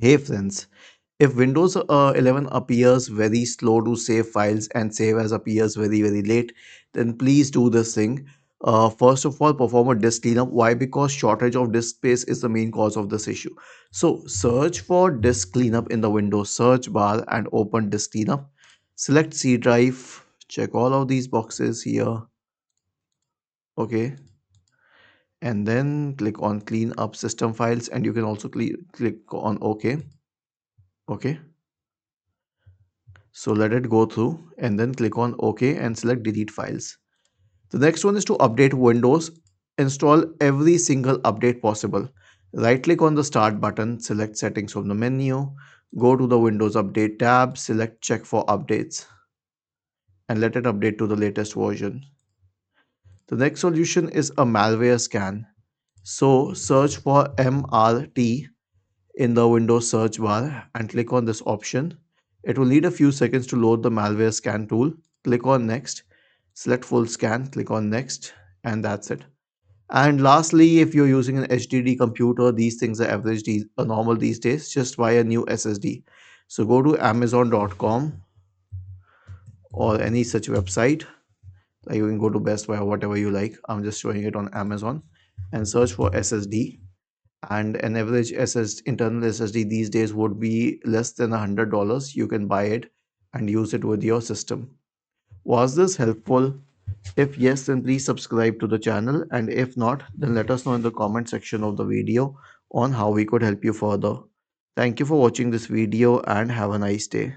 Hey friends, if Windows 11 appears very slow to save files and save as appears very late, then please do this thing. First of all, perform a disk cleanup. Why? Because shortage of disk space is the main cause of this issue. So search for disk cleanup in the Windows search bar and open disk cleanup. Select C drive. Check all of these boxes here. Okay, and then click on clean up system files, and you can also click on OK. Okay. So let it go through and then click on OK and select delete files. The next one is to update Windows. Install every single update possible. Right click on the start button, select settings from the menu, go to the Windows Update tab, select check for updates and let it update to the latest version. The next solution is a malware scan. So search for MRT in the Windows search bar and click on this option. It will need a few seconds to load the malware scan tool. Click on next, select full scan, click on next, and that's it. And lastly, if you're using an HDD computer, these things are normal these days. Just buy a new SSD. So go to Amazon.com or any such website. Like you can go to Best Buy or whatever you like. I'm just showing it on Amazon and search for SSD, and an average internal SSD these days would be less than $100. You can buy it and use it with your system. Was this helpful? If yes, then please subscribe to the channel, and if not, then let us know in the comment section of the video on how we could help you further. Thank you for watching this video and have a nice day.